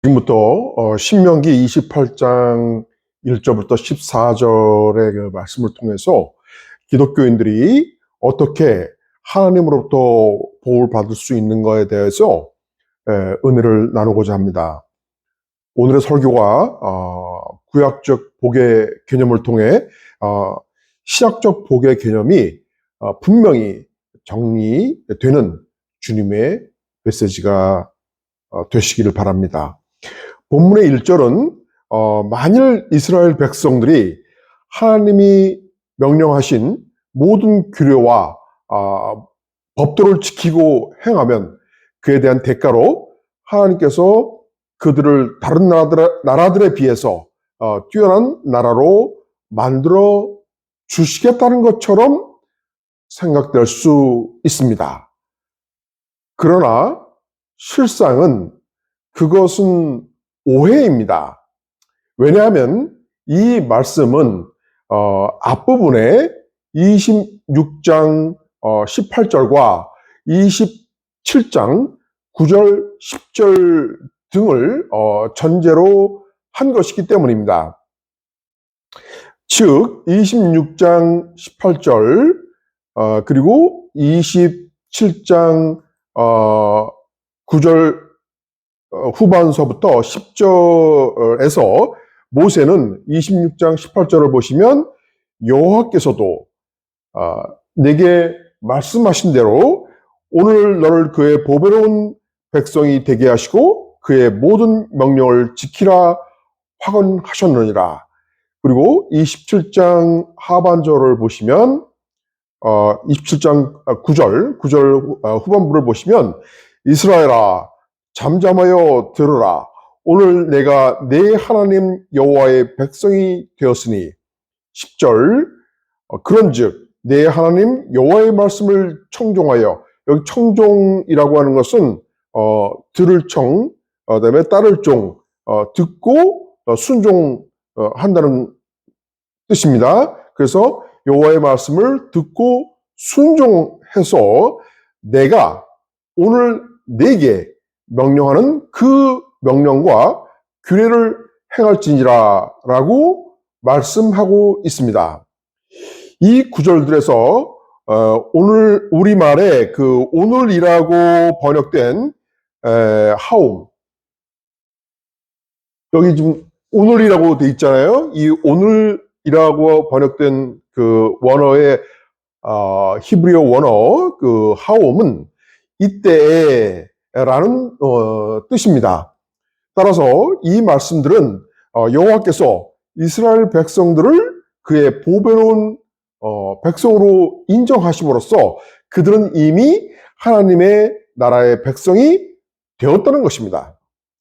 지금부터 신명기 28장 1절부터 14절의 그 말씀을 통해서 기독교인들이 어떻게 하나님으로부터 복을 받을 수 있는 것에 대해서 은혜를 나누고자 합니다. 오늘의 설교가 구약적 복의 개념을 통해 신약적 복의 개념이 분명히 정리되는 주님의 메시지가 되시기를 바랍니다. 본문의 1절은 만일 이스라엘 백성들이 하나님이 명령하신 모든 규례와 법도를 지키고 행하면 그에 대한 대가로 하나님께서 그들을 다른 나라들에 비해서 뛰어난 나라로 만들어 주시겠다는 것처럼 생각될 수 있습니다. 그러나 실상은 그것은 오해입니다. 왜냐하면 이 말씀은 앞부분에 26장 18절과 27장 9절 10절 등을 전제로 한 것이기 때문입니다. 즉 26장 18절 그리고 27장 9절 후반서부터 10절에서 모세는 26장 18절을 보시면 여호와께서도 내게 말씀하신 대로 오늘 너를 그의 보배로운 백성이 되게 하시고 그의 모든 명령을 지키라 확언하셨느니라. 그리고 27장 하반절을 보시면 27장 9절 후반부를 보시면 이스라엘아 잠잠하여 들으라. 오늘 내가 내 하나님 여호와의 백성이 되었으니 10절 그런즉 내 하나님 여호와의 말씀을 청종하여, 여기 청종이라고 하는 것은 들을 청, 그다음에 따를 종, 듣고 순종한다는 뜻입니다. 그래서 여호와의 말씀을 듣고 순종해서 내가 오늘 내게 명령하는 그 명령과 규례를 행할지니라 라고 말씀하고 있습니다. 이 구절들에서 오늘 우리말에 그 오늘이라고 번역된 하움, 여기 지금 오늘이라고 돼 있잖아요. 이 오늘이라고 번역된 그 원어의 히브리어 원어 그 하움은 이때에라는 뜻입니다. 따라서 이 말씀들은 여호와께서 이스라엘 백성들을 그의 보배로운 백성으로 인정하심으로써 그들은 이미 하나님의 나라의 백성이 되었다는 것입니다.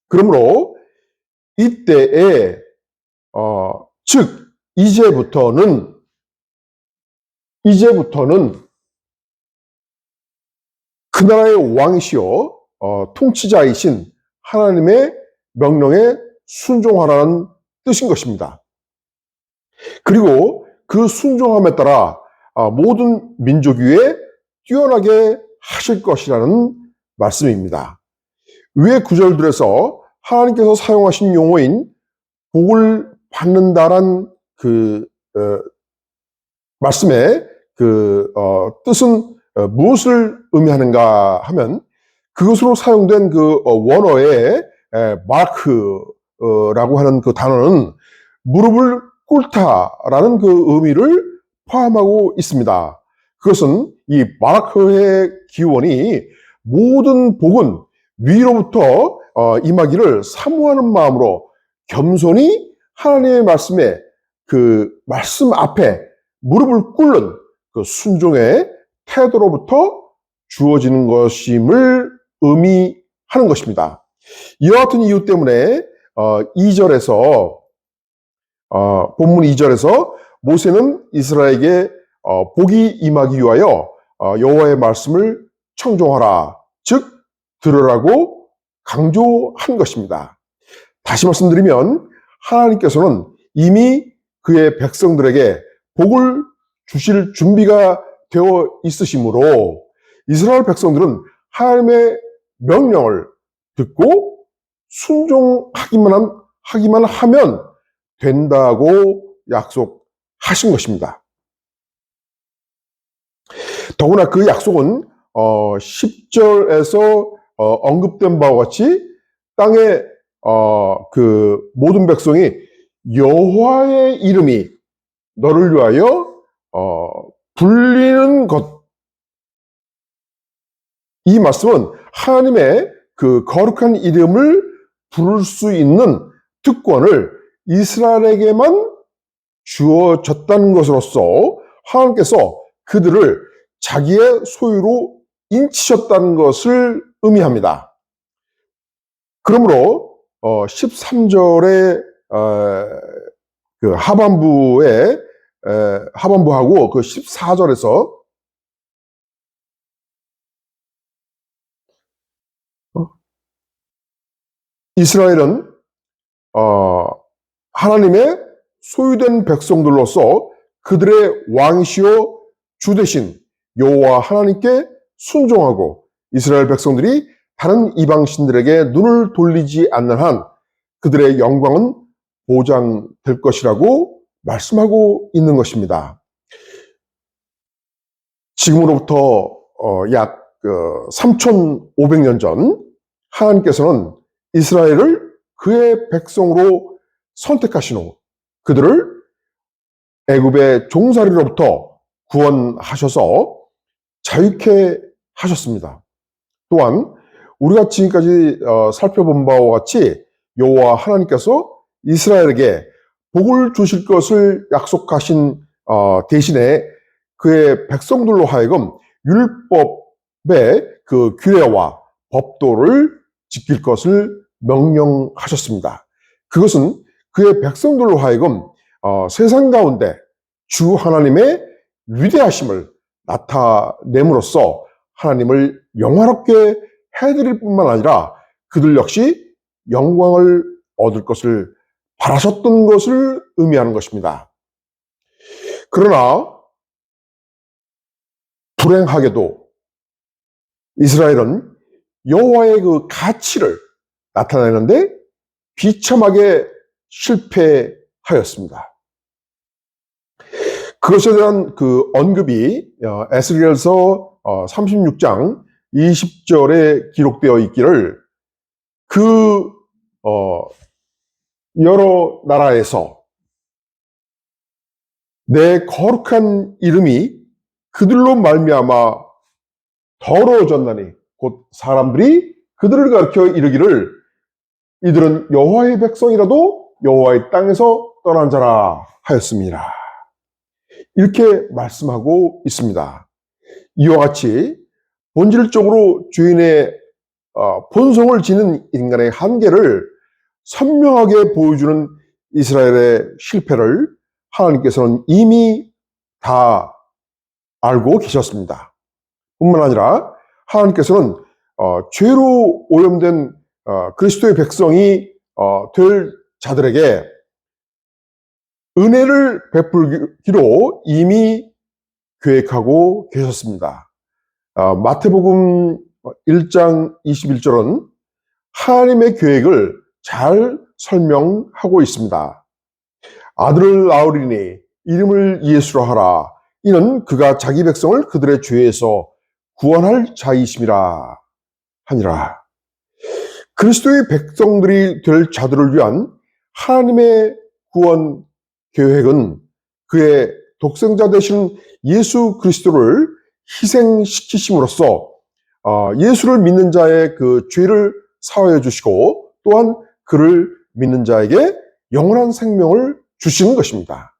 그러므로 이때에 즉 이제부터는 그 나라의 왕이시여 통치자이신 하나님의 명령에 순종하라는 뜻인 것입니다. 그리고 그 순종함에 따라 모든 민족 위에 뛰어나게 하실 것이라는 말씀입니다. 위의 구절들에서 하나님께서 사용하신 용어인 복을 받는다란 그 말씀의 그 뜻은 무엇을 의미하는가 하면 그것으로 사용된 그 원어의 마크라고 하는 그 단어는 무릎을 꿇다라는 그 의미를 포함하고 있습니다. 그것은 이 마크의 기원이 모든 복은 위로부터 임하기를 사모하는 마음으로 겸손히 하나님의 말씀에 그 말씀 앞에 무릎을 꿇는 그 순종의 태도로부터 주어지는 것임을 의미하는 것입니다. 이와 같은 이유 때문에 2절에서 본문 2절에서 모세는 이스라엘에게 복이 임하기 위하여 여호와의 말씀을 청종하라, 즉 들으라고 강조한 것입니다. 다시 말씀드리면 하나님께서는 이미 그의 백성들에게 복을 주실 준비가 되어 있으시므로 이스라엘 백성들은 하나님의 명령을 듣고 하기만 하면 된다고 약속하신 것입니다. 더구나 그 약속은 10절에서 언급된 바와 같이 땅의 그 모든 백성이 여호와의 이름이 너를 위하여 불리는 것, 이 말씀은 하나님의 그 거룩한 이름을 부를 수 있는 특권을 이스라엘에게만 주어졌다는 것으로서 하나님께서 그들을 자기의 소유로 인치셨다는 것을 의미합니다. 그러므로 13절의 그 하반부하고 그 14절에서 이스라엘은 하나님의 소유된 백성들로서 그들의 왕이시오 주 되신 여호와 하나님께 순종하고 이스라엘 백성들이 다른 이방신들에게 눈을 돌리지 않는 한 그들의 영광은 보장될 것이라고 말씀하고 있는 것입니다. 지금으로부터 약 3,500년 전 하나님께서는 이스라엘을 그의 백성으로 선택하신 후 그들을 애굽의 종살이로부터 구원하셔서 자유케 하셨습니다. 또한 우리가 지금까지 살펴본 바와 같이 여호와 하나님께서 이스라엘에게 복을 주실 것을 약속하신 대신에 그의 백성들로 하여금 율법의 그 규례와 법도를 지킬 것을 명령하셨습니다. 그것은 그의 백성들로 하여금 세상 가운데 주 하나님의 위대하심을 나타냄으로써 하나님을 영화롭게 해드릴 뿐만 아니라 그들 역시 영광을 얻을 것을 바라셨던 것을 의미하는 것입니다. 그러나 불행하게도 이스라엘은 여호와의 그 가치를 나타내는데 비참하게 실패하였습니다. 그것에 대한 그 언급이 에스겔서 36장 20절에 기록되어 있기를 그 여러 나라에서 내 거룩한 이름이 그들로 말미암아 더러워졌나니 곧 사람들이 그들을 가르쳐 이르기를 이들은 여호와의 백성이라도 여호와의 땅에서 떠난 자라 하였습니다. 이렇게 말씀하고 있습니다. 이와 같이 본질적으로 주인의 본성을 지닌 인간의 한계를 선명하게 보여주는 이스라엘의 실패를 하나님께서는 이미 다 알고 계셨습니다. 뿐만 아니라 하나님께서는 죄로 오염된 그리스도의 백성이 될 자들에게 은혜를 베풀기로 이미 계획하고 계셨습니다. 마태복음 1장 21절은 하나님의 계획을 잘 설명하고 있습니다. 아들을 낳으리니 이름을 예수로 하라. 이는 그가 자기 백성을 그들의 죄에서 구원할 자이심이라 하니라. 그리스도의 백성들이 될 자들을 위한 하나님의 구원 계획은 그의 독생자 되신 예수 그리스도를 희생시키심으로써 예수를 믿는 자의 그 죄를 사하여 주시고 또한 그를 믿는 자에게 영원한 생명을 주시는 것입니다.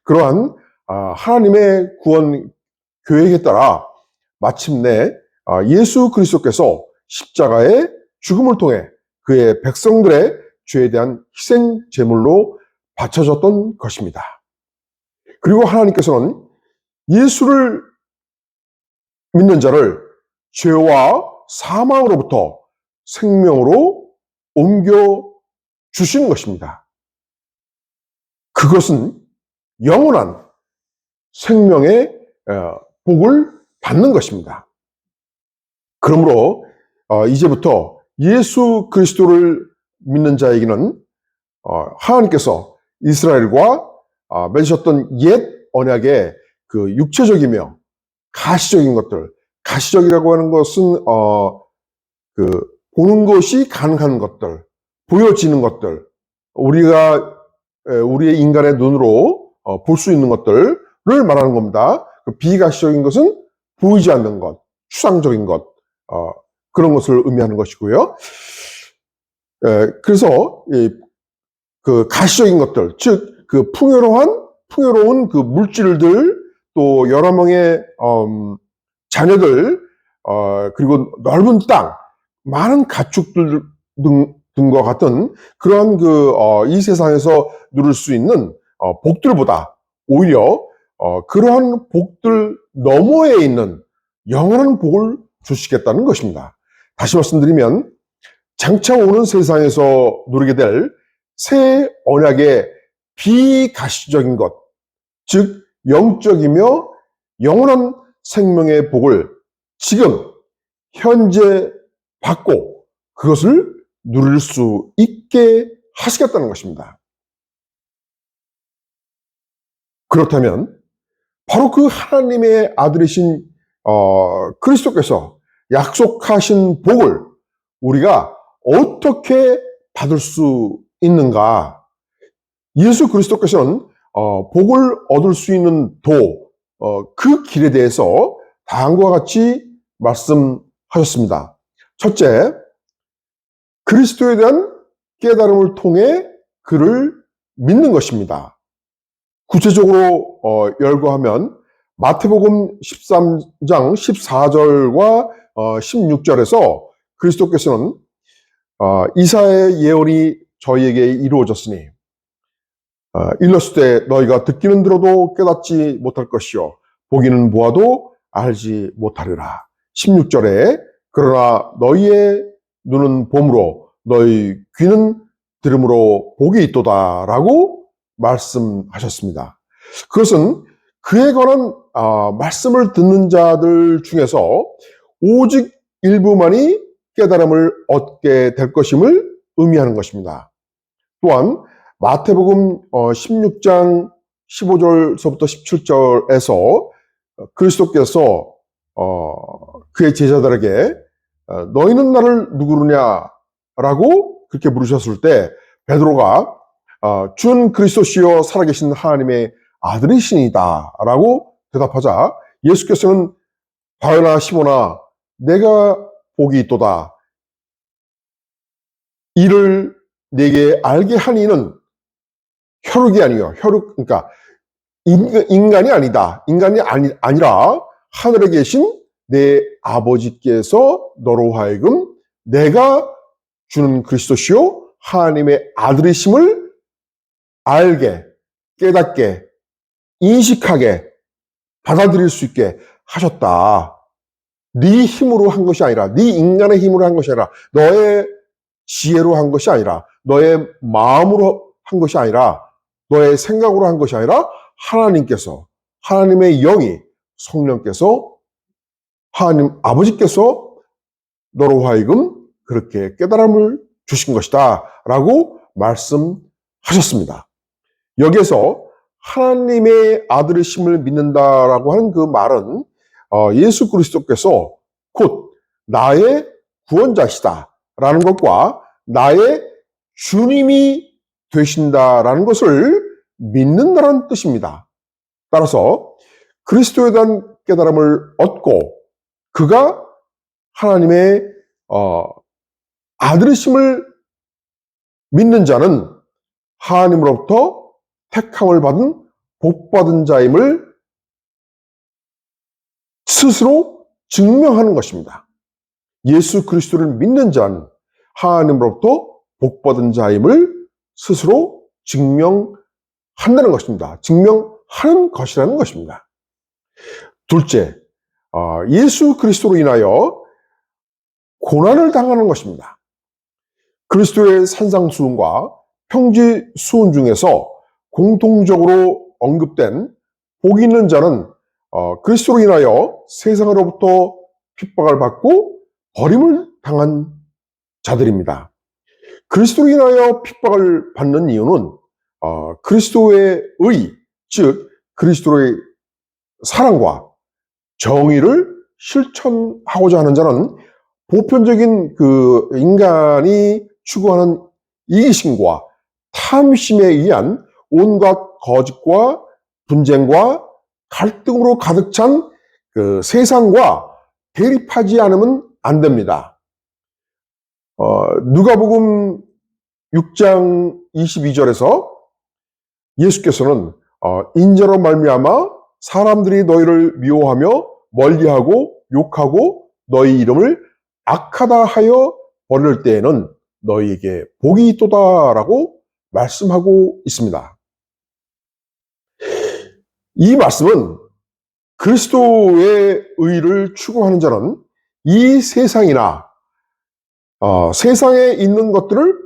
그러한 하나님의 구원 계획에 따라 마침내 예수 그리스도께서 십자가의 죽음을 통해 그의 백성들의 죄에 대한 희생 제물로 바쳐졌던 것입니다. 그리고 하나님께서는 예수를 믿는 자를 죄와 사망으로부터 생명으로 옮겨 주신 것입니다. 그것은 영원한 생명의 복을 받는 것입니다. 그러므로 이제부터 예수 그리스도를 믿는 자에게는 하나님께서 이스라엘과 맺으셨던 옛 언약의 그 육체적이며 가시적인 것들, 가시적이라고 하는 것은 그 보는 것이 가능한 것들, 보여지는 것들, 우리의 인간의 눈으로 볼 수 있는 것들을 말하는 겁니다. 그 비가시적인 것은 보이지 않는 것, 추상적인 것, 그런 것을 의미하는 것이고요. 그래서 그 가시적인 것들, 즉 그 풍요로운 그 물질들, 또 여러 명의 자녀들, 그리고 넓은 땅, 많은 가축들 등과 같은 그러한 이 세상에서 누릴 수 있는 복들보다 오히려 그러한 복들 너머에 있는 영원한 복을 주시겠다는 것입니다. 다시 말씀드리면 장차 오는 세상에서 누리게 될 새 언약의 비가시적인 것, 즉 영적이며 영원한 생명의 복을 지금 현재 받고 그것을 누릴 수 있게 하시겠다는 것입니다. 그렇다면 바로 그 하나님의 아들이신 그리스도께서 약속하신 복을 우리가 어떻게 받을 수 있는가? 예수 그리스도께서는 복을 얻을 수 있는 그 길에 대해서 다음과 같이 말씀하셨습니다. 첫째, 그리스도에 대한 깨달음을 통해 그를 믿는 것입니다. 구체적으로 열거하면 마태복음 13장 14절과 16절에서 그리스도께서는 이사야의 예언이 저희에게 이루어졌으니 일렀을 때 너희가 듣기는 들어도 깨닫지 못할 것이요 보기는 보아도 알지 못하리라. 16절에 그러나 너희의 눈은 봄으로 너희 귀는 들음으로 복이 있도다 라고 말씀하셨습니다. 그것은 그에 관한 말씀을 듣는 자들 중에서 오직 일부만이 깨달음을 얻게 될 것임을 의미하는 것입니다. 또한 마태복음 16장 15절서부터 17절에서 그리스도께서 그의 제자들에게 너희는 나를 누구느냐라고 그렇게 물으셨을 때 베드로가 준 그리스도시여 살아계신 하나님의 아들이시니다 라고 대답하자 예수께서는 바요나 시모나 내가 복이 있도다. 이를 내게 알게 한 이는 혈육이 아니요. 그러니까 인간이 아니다. 인간이 아니라 하늘에 계신 내 아버지께서 너로 하여금 내가 주는 그리스도시요 하나님의 아들이심을 알게, 깨닫게, 인식하게, 받아들일 수 있게 하셨다. 네 힘으로 한 것이 아니라, 네 인간의 힘으로 한 것이 아니라, 너의 지혜로 한 것이 아니라, 너의 마음으로 한 것이 아니라, 너의 생각으로 한 것이 아니라, 하나님께서, 하나님의 영이, 성령께서, 하나님 아버지께서 너로 하여금 그렇게 깨달음을 주신 것이다. 라고 말씀하셨습니다. 여기에서 하나님의 아들이심을 믿는다라고 하는 그 말은 예수 그리스도께서 곧 나의 구원자시다라는 것과 나의 주님이 되신다라는 것을 믿는다는 뜻입니다. 따라서 그리스도에 대한 깨달음을 얻고 그가 하나님의 아들이심을 믿는 자는 하나님으로부터 택함을 받은 복받은 자임을 스스로 증명하는 것입니다. 예수 그리스도를 믿는 자는 하나님으로부터 복받은 자임을 스스로 증명한다는 것입니다. 증명하는 것이라는 것입니다. 둘째, 예수 그리스도로 인하여 고난을 당하는 것입니다. 그리스도의 산상수훈과 평지수훈 중에서 공통적으로 언급된 복 있는 자는 그리스도로 인하여 세상으로부터 핍박을 받고 버림을 당한 자들입니다. 그리스도로 인하여 핍박을 받는 이유는 그리스도의 의, 즉 그리스도의 사랑과 정의를 실천하고자 하는 자는 보편적인 그 인간이 추구하는 이기심과 탐심에 의한 온갖 거짓과 분쟁과 갈등으로 가득 찬 그 세상과 대립하지 않으면 안 됩니다. 누가복음 6장 22절에서 예수께서는 인자로 말미암아 사람들이 너희를 미워하며 멀리하고 욕하고 너희 이름을 악하다 하여 버릴 때에는 너희에게 복이 있도다라고 말씀하고 있습니다. 이 말씀은 그리스도의 의를 추구하는 자는 이 세상이나 세상에 있는 것들을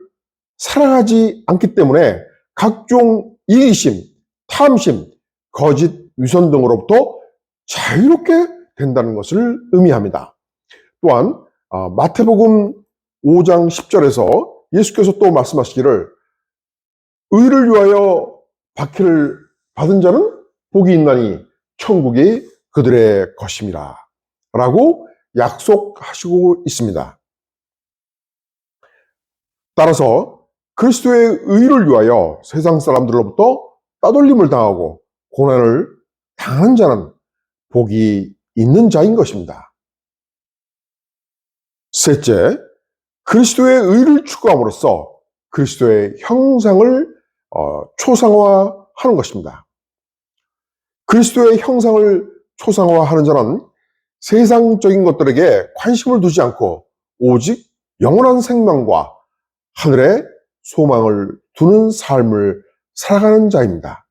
사랑하지 않기 때문에 각종 이기심, 탐심, 거짓, 위선 등으로부터 자유롭게 된다는 것을 의미합니다. 또한 마태복음 5장 10절에서 예수께서 또 말씀하시기를 의를 위하여 박해를 받은 자는 복이 있나니 천국이 그들의 것임이라 라고 약속하시고 있습니다. 따라서 그리스도의 의를 위하여 세상 사람들로부터 따돌림을 당하고 고난을 당하는 자는 복이 있는 자인 것입니다. 셋째, 그리스도의 의를 추구함으로써 그리스도의 형상을 초상화하는 것입니다. 그리스도의 형상을 초상화하는 자는 세상적인 것들에게 관심을 두지 않고 오직 영원한 생명과 하늘의 소망을 두는 삶을 살아가는 자입니다.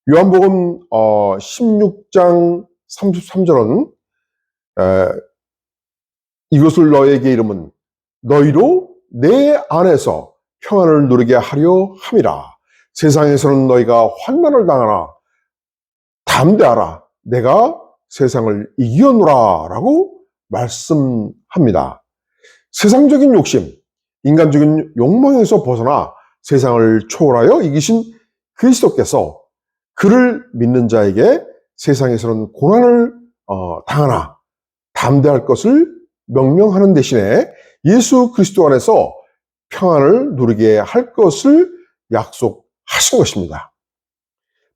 요한복음 16장 33절은 이것을 너에게 이름은 너희로 내 안에서 평안을 누리게 하려 함이라. 세상에서는 너희가 환난을 당하나 담대하라. 내가 세상을 이겼노라 라고 말씀합니다. 세상적인 욕심, 인간적인 욕망에서 벗어나 세상을 초월하여 이기신 그리스도께서 그를 믿는 자에게 세상에서는 고난을 당하나 담대할 것을 명령하는 대신에 예수 그리스도 안에서 평안을 누리게 할 것을 약속하신 것입니다.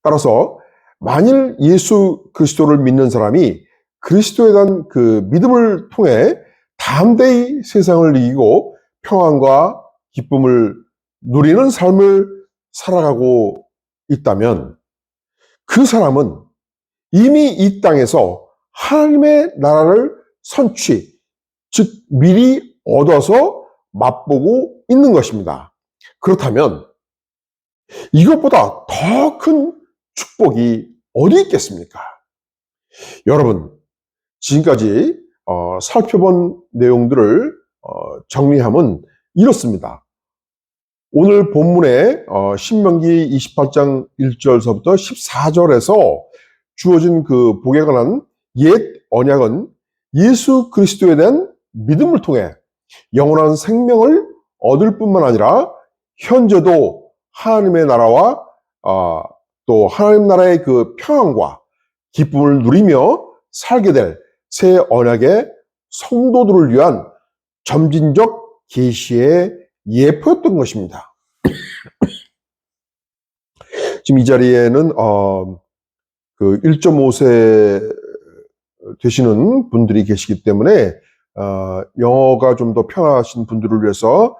따라서 만일 예수 그리스도를 믿는 사람이 그리스도에 대한 그 믿음을 통해 담대히 세상을 이기고 평안과 기쁨을 누리는 삶을 살아가고 있다면 그 사람은 이미 이 땅에서 하나님의 나라를 선취, 즉 미리 얻어서 맛보고 있는 것입니다. 그렇다면 이것보다 더 큰 축복이 어디 있겠습니까? 여러분, 지금까지 살펴본 내용들을 정리하면 이렇습니다. 오늘 본문에 신명기 28장 1절서부터 14절에서 주어진 그 복에 관한 옛 언약은 예수 그리스도에 대한 믿음을 통해 영원한 생명을 얻을 뿐만 아니라 현재도 하나님의 나라와 또 하나님 나라의 그 평안과 기쁨을 누리며 살게 될 새 언약의 성도들을 위한 점진적 계시의 예표였던 것입니다. 지금 이 자리에는 그 1.5세 되시는 분들이 계시기 때문에 영어가 좀 더 편하신 분들을 위해서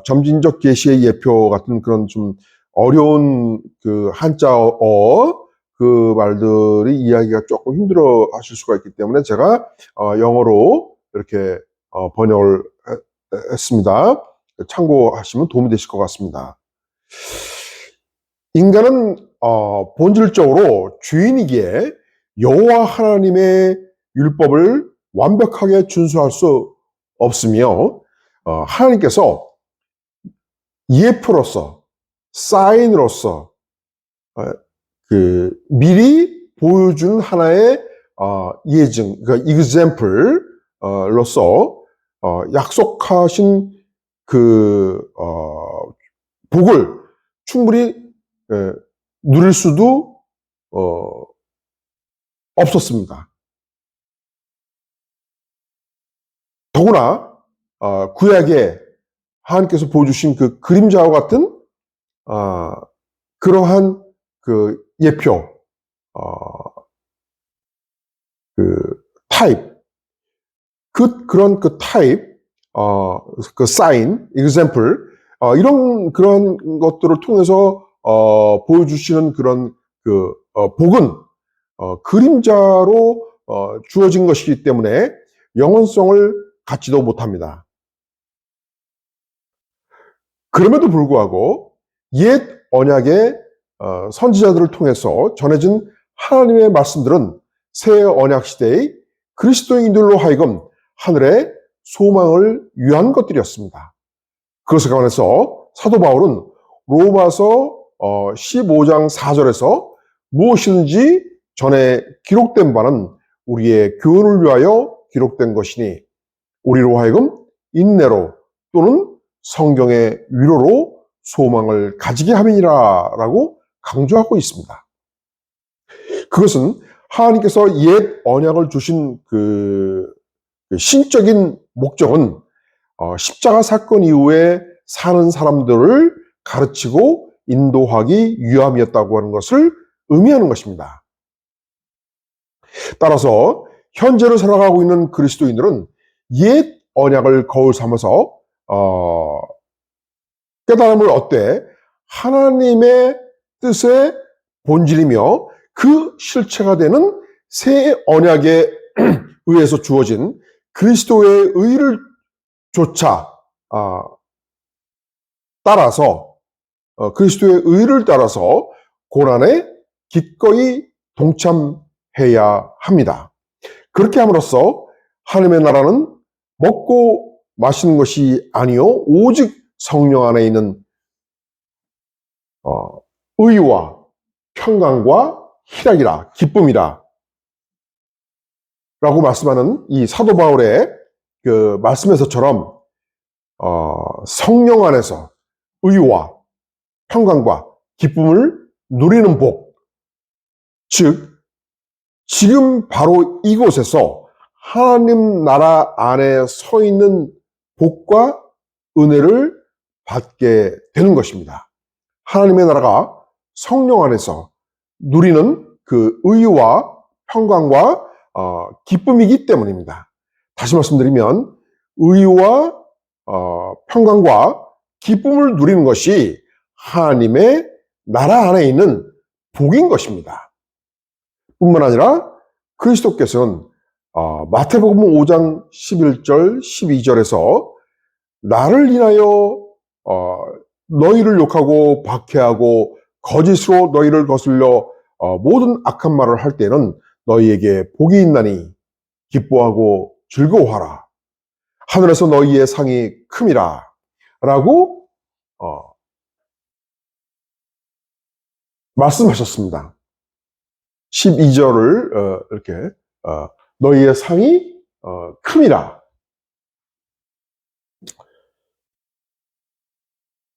점진적 계시의 예표 같은 그런 좀 어려운 그 한자어 그 말들이 이야기가 조금 힘들어 하실 수가 있기 때문에 제가 영어로 이렇게 번역을 했습니다. 참고하시면 도움이 되실 것 같습니다. 인간은 본질적으로 죄인이기에 여호와 하나님의 율법을 완벽하게 준수할 수 없으며 하나님께서 예표로서 사인으로서 그 미리 보여준 하나의 예증, 그러니까 example로서 약속하신 복을 충분히 누릴 수도 없었습니다. 더구나 구약에 하나님께서 보여주신 그 그림자와 같은 그러한 그 예표, 타입, 그런 타입, 그 사인, example, 그런 것들을 통해서 보여주시는 그런 복은 그림자로 주어진 것이기 때문에 영원성을 갖지도 못합니다. 그럼에도 불구하고 옛 언약의 선지자들을 통해서 전해진 하나님의 말씀들은 새 언약 시대의 그리스도인들로 하여금 하늘의 소망을 위한 것들이었습니다. 그것에 관해서 사도 바울은 로마서 15장 4절에서 무엇이든지 전에 기록된 바는 우리의 교훈을 위하여 기록된 것이니 우리로 하여금 인내로 또는 성경의 위로로 소망을 가지게 함이니라 라고 강조하고 있습니다. 그것은 하나님께서 옛 언약을 주신 그 신적인 목적은 십자가 사건 이후에 사는 사람들을 가르치고 인도하기 위함이었다고 하는 것을 의미하는 것입니다. 따라서 현재를 살아가고 있는 그리스도인들은 옛 언약을 거울 삼아서 깨달음을 얻되 하나님의 뜻의 본질이며 그 실체가 되는 새 언약에 의해서 주어진 그리스도의 의를 조차 따라서 그리스도의 의를 따라서 고난에 기꺼이 동참해야 합니다. 그렇게 함으로써 하나님의 나라는 먹고 마시는 것이 아니요 오직 성령 안에 있는 의와 평강과 희락이라 기쁨이라 라고 말씀하는 이 사도 바울의 그 말씀에서처럼 성령 안에서 의와 평강과 기쁨을 누리는 복, 즉 지금 바로 이곳에서 하나님 나라 안에 서 있는 복과 은혜를 받게 되는 것입니다. 하나님의 나라가 성령 안에서 누리는 그 의와 평강과 기쁨이기 때문입니다. 다시 말씀드리면 의와 평강과 기쁨을 누리는 것이 하나님의 나라 안에 있는 복인 것입니다. 뿐만 아니라 그리스도께서는 마태복음 5장 11절 12절에서 나를 인하여 너희를 욕하고 박해하고 거짓으로 너희를 거슬려 모든 악한 말을 할 때는 너희에게 복이 있나니 기뻐하고 즐거워하라. 하늘에서 너희의 상이 큼이라. 라고 말씀하셨습니다. 12절을 이렇게 너희의 상이 큼이라.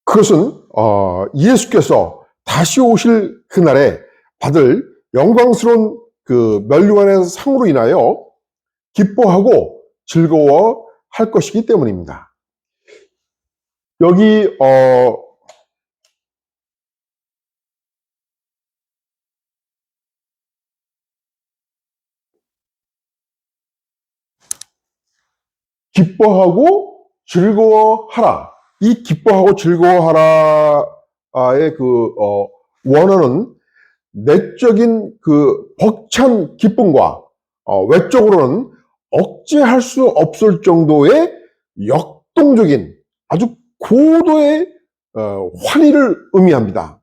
그것은 예수께서 다시 오실 그날에 받을 영광스러운 그 멸류관의 상으로 인하여 기뻐하고 즐거워할 것이기 때문입니다. 여기 기뻐하고 즐거워하라. 이 기뻐하고 즐거워하라의 그 원어는 내적인 그 벅찬 기쁨과 외적으로는 억제할 수 없을 정도의 역동적인 아주 고도의 환희를 의미합니다.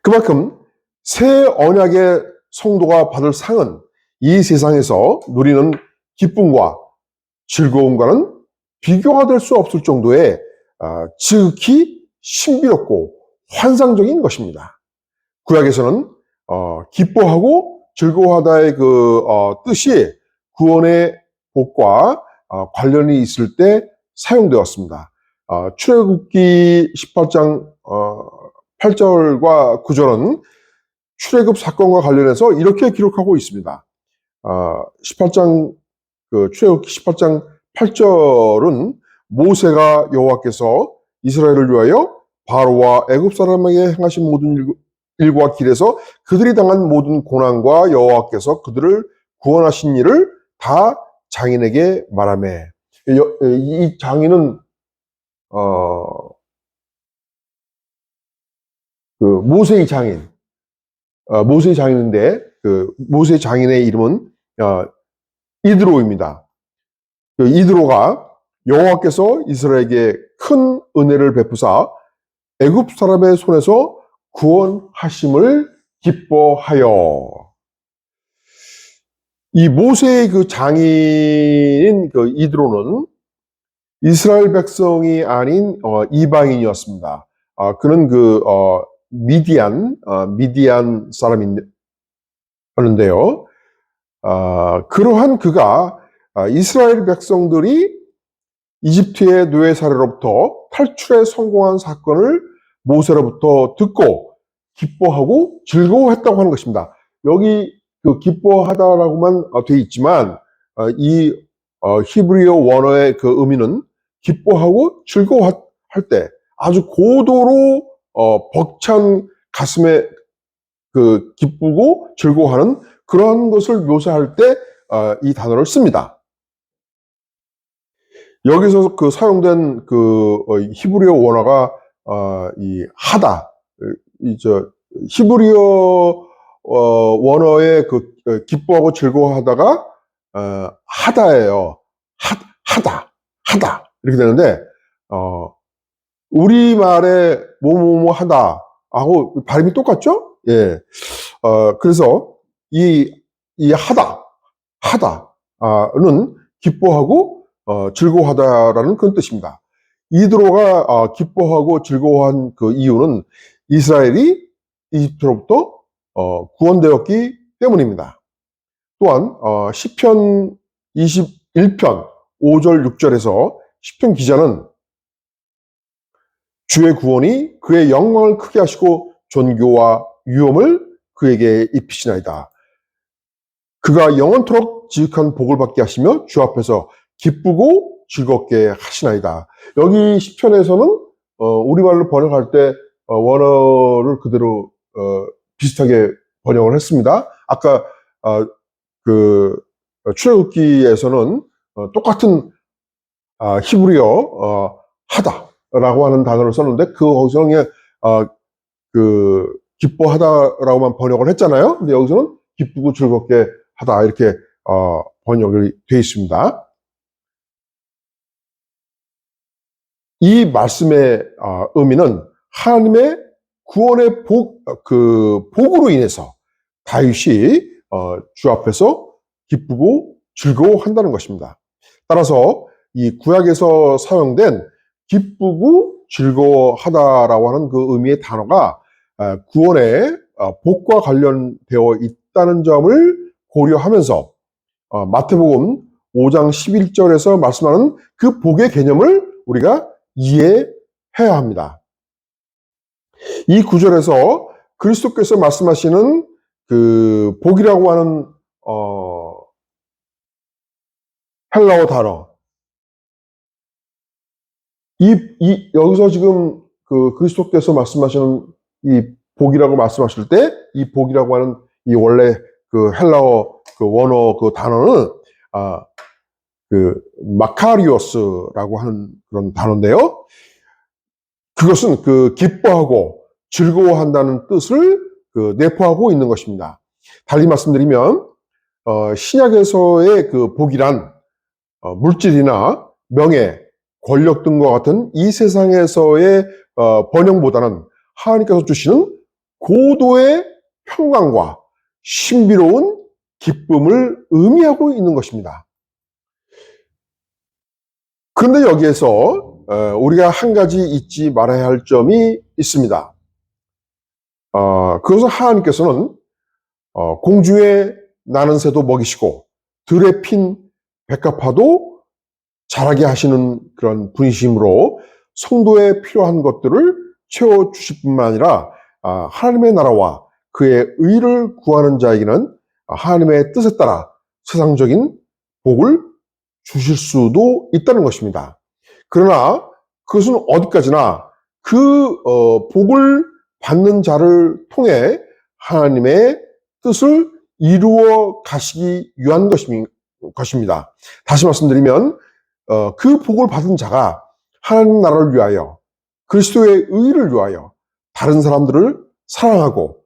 그만큼 새 언약의 성도가 받을 상은 이 세상에서 누리는 기쁨과 즐거움과는 비교가 될 수 없을 정도의 지극히 신비롭고 환상적인 것입니다. 구약에서는 기뻐하고 즐거워하다의 그 뜻이 구원의 복과 관련이 있을 때 사용되었습니다. 출애굽기 18장 8절과 9절은 출애굽 사건과 관련해서 이렇게 기록하고 있습니다. 18장 출애굽기 18장 8절은 모세가 여호와께서 이스라엘을 위하여 바로와 애굽 사람에게 행하신 모든 일과 길에서 그들이 당한 모든 고난과 여호와께서 그들을 구원하신 일을 다 장인에게 말하매. 이 장인은 모세의 장인, 모세의 장인인데 모세의 장인의 이름은 이드로입니다. 이드로가 여호와께서 이스라엘에게 큰 은혜를 베푸사 애굽 사람의 손에서 구원하심을 기뻐하여. 이 모세의 장인인 이드로는 이스라엘 백성이 아닌 이방인이었습니다. 그는 미디안 사람이었는데요. 그러한 그가 이스라엘 백성들이 이집트의 노예사례로부터 탈출에 성공한 사건을 모세로부터 듣고 기뻐하고 즐거워했다고 하는 것입니다. 여기 기뻐하다라고만 되어 있지만 이 히브리어 원어의 의미는 기뻐하고 즐거워할 때 아주 고도로 벅찬 가슴에 기쁘고 즐거워하는 그런 것을 묘사할 때 이 단어를 씁니다. 여기서 사용된 히브리어 원어가 이 하다, 히브리어 원어의 기뻐하고 즐거워하다가 하다예요. 하다 이렇게 되는데 우리말에 뭐뭐뭐 하다 하고 발음이 똑같죠? 예. 그래서 이 하다는 기뻐하고 즐거워하다라는 그런 뜻입니다. 이드로가 기뻐하고 즐거워한 이유는 이스라엘이 이집트로부터 구원되었기 때문입니다. 또한 시편 21편 5절 6절에서 시편 기자는 주의 구원이 그의 영광을 크게 하시고 존귀와 위엄을 그에게 입히시나이다. 그가 영원토록 지극한 복을 받게 하시며 주 앞에서 기쁘고 즐겁게 하시나이다. 여기 시편에서는 우리말로 번역할 때 원어를 그대로 비슷하게 번역을 했습니다. 아까 출애굽기에서는 똑같은 히브리어 하다라고 하는 단어를 썼는데 거기서는 기뻐하다라고만 번역을 했잖아요. 근데 여기서는 기쁘고 즐겁게 하다 이렇게 번역이 되어 있습니다. 이 말씀의 의미는 하나님의 구원의 복으로 인해서 다윗이 주 앞에서 기쁘고 즐거워한다는 것입니다. 따라서 이 구약에서 사용된 기쁘고 즐거워하다라고 하는 의미의 단어가 구원의 복과 관련되어 있다는 점을 고려하면서 마태복음 5장 11절에서 말씀하는 그 복의 개념을 우리가 이해해야 합니다. 이 구절에서 그리스도께서 말씀하시는 복이라고 하는 헬라어 단어, 여기서 지금 그리스도께서 말씀하시는 이 복이라고 말씀하실 때 이 복이라고 하는 이 원래 헬라어 원어 단어는 마카리오스라고 하는 그런 단어인데요. 그것은 기뻐하고 즐거워한다는 뜻을 내포하고 있는 것입니다. 달리 말씀드리면 신약에서의 복이란 물질이나 명예, 권력 등과 같은 이 세상에서의 번영보다는 하나님께서 주시는 고도의 평강과 신비로운 기쁨을 의미하고 있는 것입니다. 그런데 여기에서 우리가 한 가지 잊지 말아야 할 점이 있습니다. 그것은 하나님께서는 공중에 나는 새도 먹이시고 들에 핀 백합화도 자라게 하시는 그런 분이심으로 성도에 필요한 것들을 채워주실 뿐만 아니라 하나님의 나라와 그의 의를 구하는 자에게는 하나님의 뜻에 따라 세상적인 복을 주실 수도 있다는 것입니다. 그러나 그것은 어디까지나 그 복을 받는 자를 통해 하나님의 뜻을 이루어 가시기 위한 것입니다. 다시 말씀드리면 그 복을 받은 자가 하나님 나라를 위하여 그리스도의 의를 위하여 다른 사람들을 사랑하고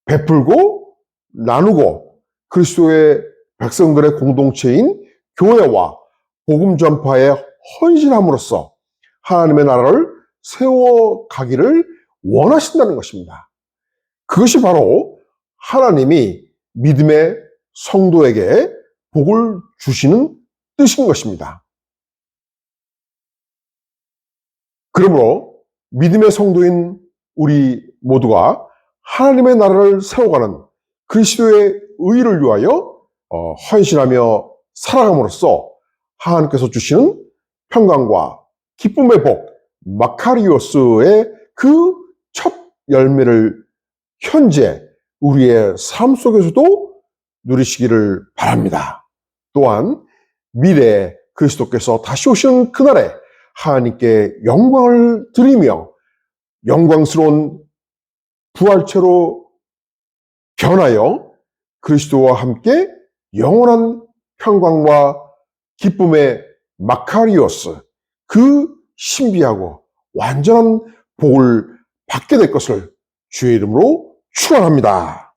베풀고 나누고 그리스도의 백성들의 공동체인 교회와 복음 전파에 헌신함으로써 하나님의 나라를 세워가기를 원하신다는 것입니다. 그것이 바로 하나님이 믿음의 성도에게 복을 주시는 뜻인 것입니다. 그러므로 믿음의 성도인 우리 모두가 하나님의 나라를 세워가는 그리스도의 의를 위하여 헌신하며 살아감으로써 하나님께서 주시는 평강과 기쁨의 복, 마카리오스의 그 첫 열매를 현재 우리의 삶 속에서도 누리시기를 바랍니다. 또한 미래에 그리스도께서 다시 오시는 그날에 하나님께 영광을 드리며 영광스러운 부활체로 변하여 그리스도와 함께 영원한 평강과 기쁨의 마카리오스, 그 신비하고 완전한 복을 받게 될 것을 주의 이름으로 축원합니다.